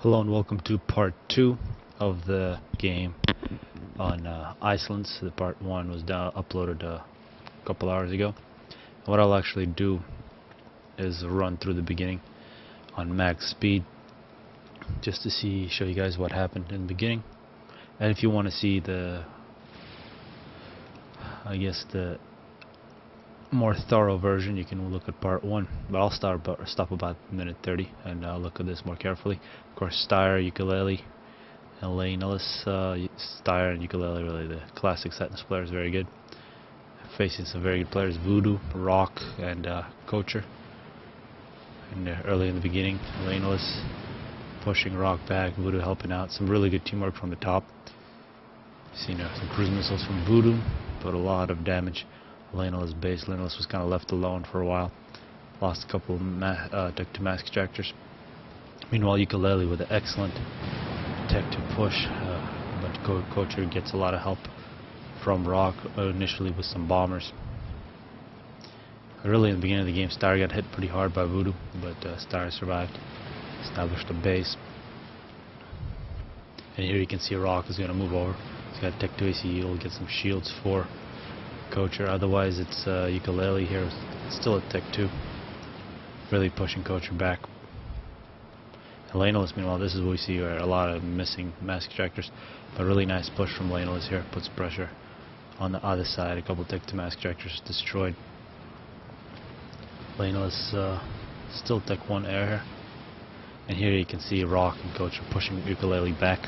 Hello and welcome to part 2 of the game on Iceland. So the part 1 was uploaded a couple hours ago. And what I'll actually do is run through the beginning on max speed just to show you guys what happened in the beginning. And if you want to see the more thorough version, you can look at part 1, but I'll stop about minute 30 and look at this more carefully. Of course, Styre, ukulele, Elaine Ellis, Styre and ukulele, really the classic sentence player, is very good. Facing some very good players, Voodoo, Rock, and Kocher. And early in the beginning, Elaine Ellis pushing Rock back, Voodoo helping out. Some really good teamwork from the top. Seen some cruise missiles from Voodoo, but a lot of damage. Ellis base. Ellis was kind of left alone for a while. Lost a couple tech to mask extractors. Meanwhile, ukulele with an excellent tech to push, but Kocher gets a lot of help from Rock initially with some bombers. Really, in the beginning of the game, Styre got hit pretty hard by Voodoo, but Styre survived, established a base. And here you can see Rock is going to move over. He's got tech to AC. He'll get some shields for Kocher. Otherwise, it's ukulele here. It's still at tech 2, really pushing Kocher back. Ellis, meanwhile, this is what we see, where a lot of missing mask extractors, but really nice push from Ellis here. Puts pressure on the other side. A couple tech to mask extractors destroyed. Ellis still tech 1 air here, and here you can see Rock and Kocher pushing ukulele back.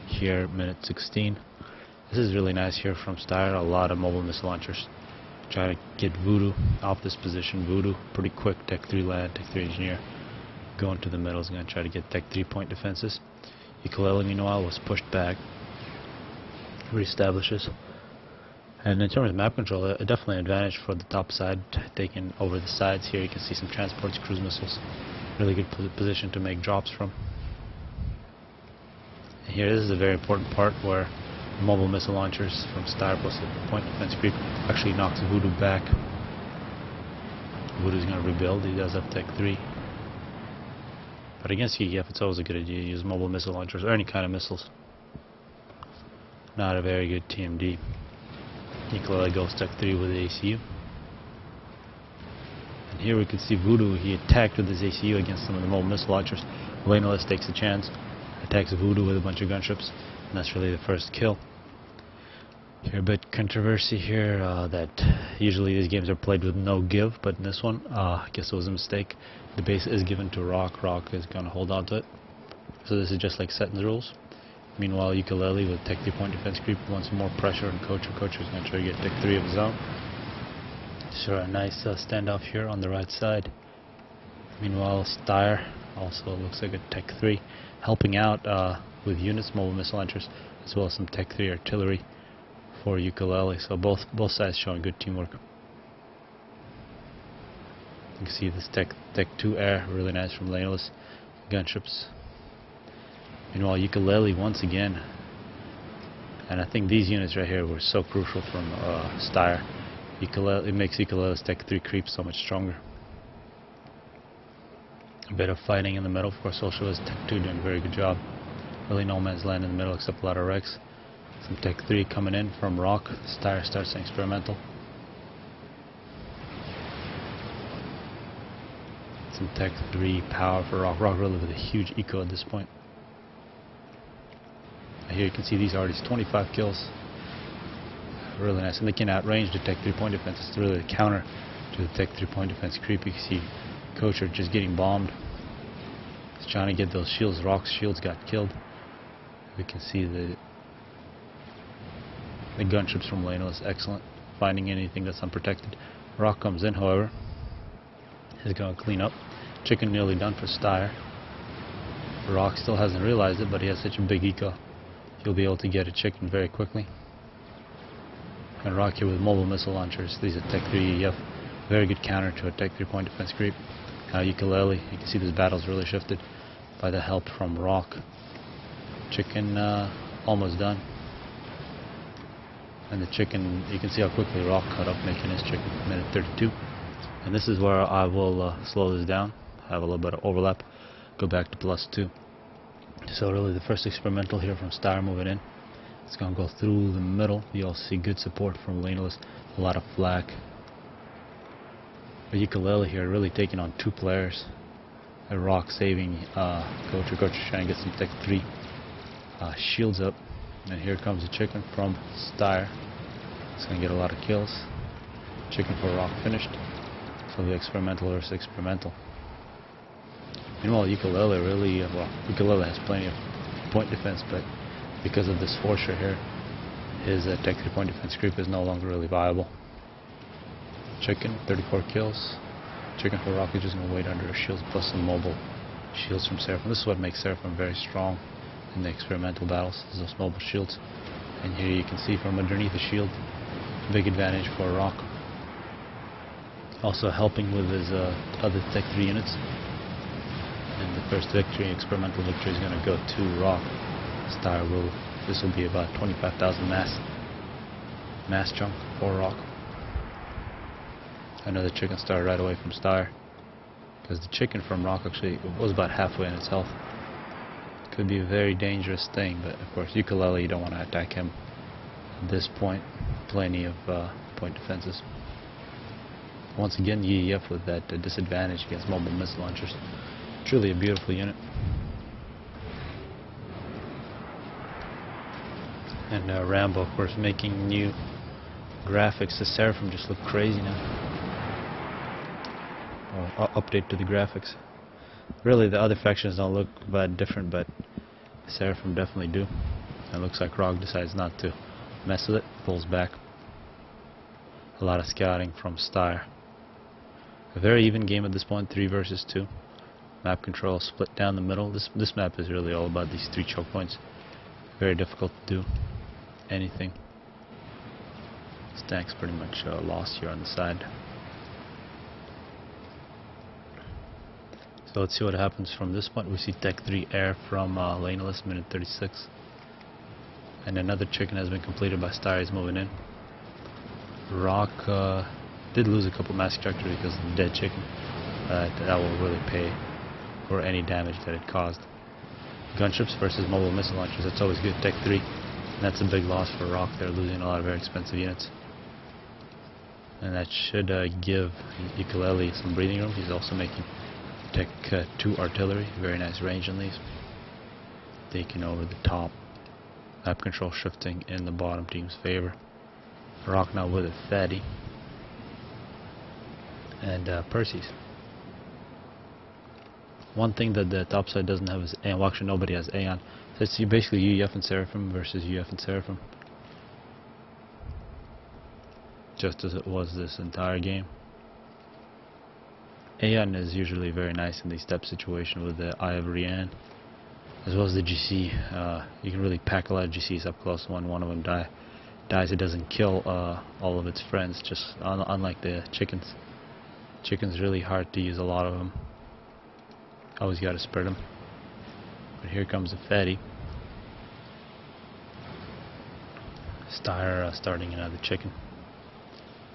Here, minute 16. This is really nice here from Styre. A lot of mobile missile launchers. Try to get Voodoo off this position. Voodoo, pretty quick, tech 3 land, tech 3 engineer. Going to the middle is going to try to get tech 3 point defenses. Ukulele, meanwhile, was pushed back. Reestablishes. And in terms of map control, definitely an advantage for the top side, taking over the sides. Here you can see some transports, cruise missiles. Really good position to make drops from. And here, this is a very important part where mobile missile launchers from Styre plus the point defense creep actually knocks Voodoo back. Voodoo's going to rebuild. He does have tech 3. But against EF, it's always a good idea to use mobile missile launchers or any kind of missiles. Not a very good TMD. Ukulele goes tech 3 with the ACU. And here we can see Voodoo. He attacked with his ACU against some of the mobile missile launchers. Ellis takes a chance, attacks Voodoo with a bunch of gunships. And that's really the first kill. Here a bit controversy here that usually these games are played with no give, but in this one, I guess it was a mistake. The base is given to Rock. Rock is going to hold on to it. So this is just like sentence rules. Meanwhile, ukulele with tech 3 point defense creep wants more pressure on Kocher. Kocher's going to try to get tech 3 of his own. Sure, a nice standoff here on the right side. Meanwhile, Styre also looks like a tech 3, helping out with units, mobile missile launchers, as well as some tech 3 artillery for ukulele. So both sides showing good teamwork. You can see this tech 2 air, really nice from Ellis. Gunships. Meanwhile, ukulele once again, and I think these units right here were so crucial from Styre. Ukulele, it makes ukulele's tech 3 creep so much stronger. A bit of fighting in the middle. Of course, also has tech 2 doing a very good job. Really no man's land in the middle except a lot of wrecks. Some tech 3 coming in from Rock. Styre starts an experimental. Some tech 3 power for Rock. Rock really with a huge eco at this point. Here you can see these artists, 25 kills. Really nice. And they can outrange the tech 3 point defense. It's really the counter to the tech 3 point defense creep. You can see Kocher just getting bombed. He's trying to get those shields. Rock's shields got killed. We can see the gunships from Ellis, excellent, finding anything that's unprotected. Rock comes in, however. He's going to clean up. Chicken nearly done for Styre. Rock still hasn't realized it, but he has such a big eco. He'll be able to get a chicken very quickly. And Rock here with mobile missile launchers. These are tech 3 EF. Very good counter to a tech 3 point defense creep. Ukulele, you can see this battle's really shifted by the help from Rock. Chicken almost done. And the chicken, you can see how quickly Rock cut up making his chicken, minute 32. And this is where I will slow this down, have a little bit of overlap, go back to +2. So really the first experimental here from Star moving in. It's going to go through the middle. You all see good support from Laneless, a lot of flak. But Ukulele here really taking on two players. A Rock saving Coach. Coach trying to get some Tech 3 shields up. And here comes the chicken from Styre. It's going to get a lot of kills. Chicken for Rock finished. So the experimental versus experimental. Meanwhile, Ukulele really, well, Ukulele has plenty of point defense, but because of this forcer here, his Tech 3 point defense creep is no longer really viable. Chicken, 34 kills. Chicken for Rock is just going to wait under his shields plus some mobile shields from Seraphim. This is what makes Seraphim very strong in the experimental battles, is those mobile shields. And here you can see from underneath the shield, big advantage for Rock. Also helping with his other Tech 3 units. And the first victory, experimental victory, is going to go to Rock. Styre will, this will be about 25,000 mass chunk for Rock. Another chicken started right away from Styre, because the chicken from Rock actually was about halfway in its health. Could be a very dangerous thing, but of course Ukulele, you don't want to attack him at this point. Plenty of point defenses. Once again, UEF with that disadvantage against mobile missile launchers. Truly a beautiful unit. And Rambo, of course, making new graphics. The Seraphim just look crazy now. Update to the graphics. Really, the other factions don't look that different, but the Seraphim definitely do. It looks like Rogue decides not to mess with it, pulls back. A lot of scouting from Styre. A very even game at this point, 3 versus 2. Map control split down the middle. This map is really all about these 3 choke points. Very difficult to do anything. Stack's pretty much lost here on the side. So let's see what happens from this point. We see Tech 3 air from Laneless, minute 36. And another chicken has been completed by Styre. He's moving in. Rock did lose a couple mass ejector because of the dead chicken. That will really pay for any damage that it caused. Gunships versus mobile missile launchers, that's always good. Tech 3, and that's a big loss for Rock. They're losing a lot of very expensive units. And that should give Ukulele some breathing room. He's also making Tech 2 artillery, very nice range on these. Taking over the top. Map control shifting in the bottom team's favor. Rock now with a Fatty. And Percy's. One thing that the top side doesn't have is Aeon. Well, actually nobody has Aeon. So it's basically UEF and Seraphim versus UEF and Seraphim. Just as it was this entire game. Aeon is usually very nice in these step situations with the Eye of Rian. As well as the GC. You can really pack a lot of GCs up close when one of them dies. It doesn't kill all of its friends, just unlike the chickens. Chickens really hard to use a lot of them. Always got to spread them. But here comes a Fatty. Styre starting another chicken.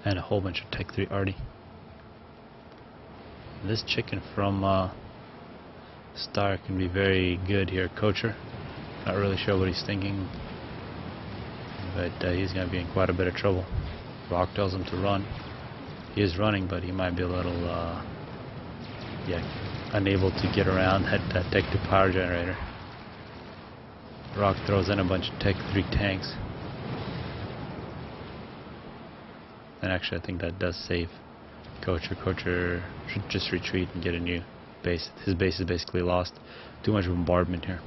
And a whole bunch of Tech 3 arty. This chicken from Styre can be very good here. Coacher. Not really sure what he's thinking. But he's going to be in quite a bit of trouble. Rock tells him to run. He is running, but he might be a little unable to get around that Tech 2 power generator. Rock throws in a bunch of Tech 3 tanks. And actually I think that does save Coacher. Coacher should just retreat and get a new base. His base is basically lost. Too much bombardment here.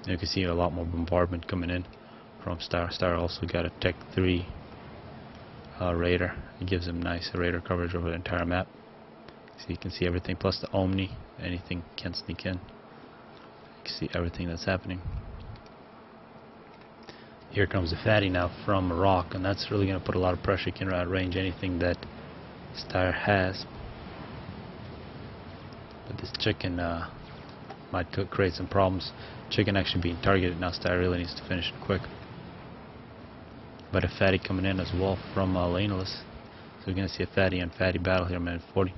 You can see a lot more bombardment coming in from Styre. Styre also got a Tech 3 radar. It gives him nice radar coverage over the entire map. So you can see everything, plus the Omni. Anything can sneak in. You can see everything that's happening. Here comes the Fatty now from Rock, and that's really going to put a lot of pressure. You can outrange anything that Styre has. But this chicken might create some problems. Chicken actually being targeted now. Styre really needs to finish it quick. But a Fatty coming in as well from Laneless. So we're going to see a Fatty and Fatty battle here, minute 40.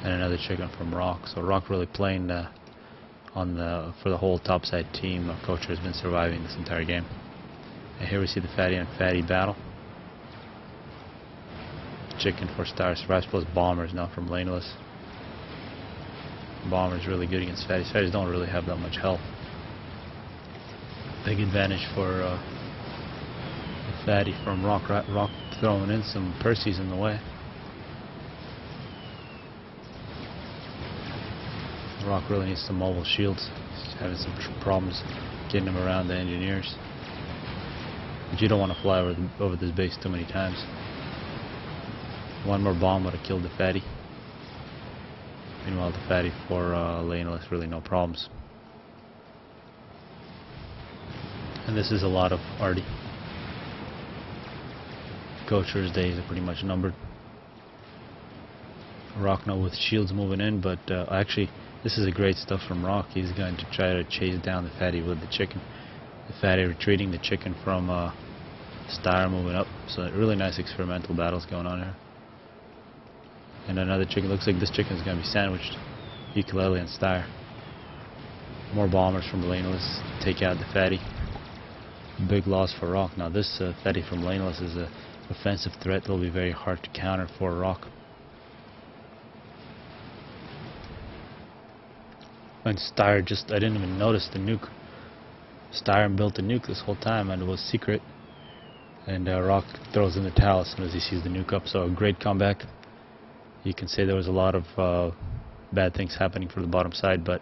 And another chicken from Rock. So Rock really playing for the whole topside team. Coacher has been surviving this entire game. And here we see the fatty and fatty battle. Chicken for Star survives plus bombers now from laneless. Bomber's really good against fatties. Fatties don't really have that much health. Big advantage for the fatty from Rock. Rock throwing in some Percy's in the way. Rock really needs some mobile shields. He's having some problems getting him around the engineers. But you don't want to fly over this base too many times. One more bomb would have killed the fatty. Meanwhile, the fatty for laneless, really no problems. And this is a lot of arty. Coacher's days are pretty much numbered. Rock now with shields moving in, but actually this is a great stuff from Rock. He's going to try to chase down the fatty with the chicken. The fatty retreating, the chicken from Star moving up. So really nice experimental battles going on here. And another chicken. Looks like this chicken is going to be sandwiched. Ukulele and Star. More bombers from laneless take out the fatty. Big loss for Rock. Now this fatty from laneless is an offensive threat that will be very hard to counter for Rock. And Star just, I didn't even notice the nuke. Star built a nuke this whole time and it was secret. And Rock throws in the towel as soon as he sees the nuke up. So a great comeback. You can say there was a lot of bad things happening for the bottom side, but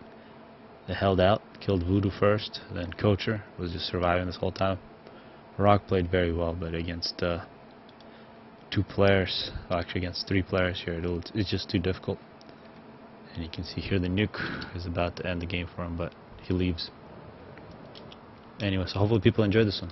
they held out, killed Voodoo first, then Coacher was just surviving this whole time. Rock played very well, but against two players, actually against three players here, it's just too difficult. And you can see here the nuke is about to end the game for him, but he leaves. Anyway, so hopefully people enjoyed this one.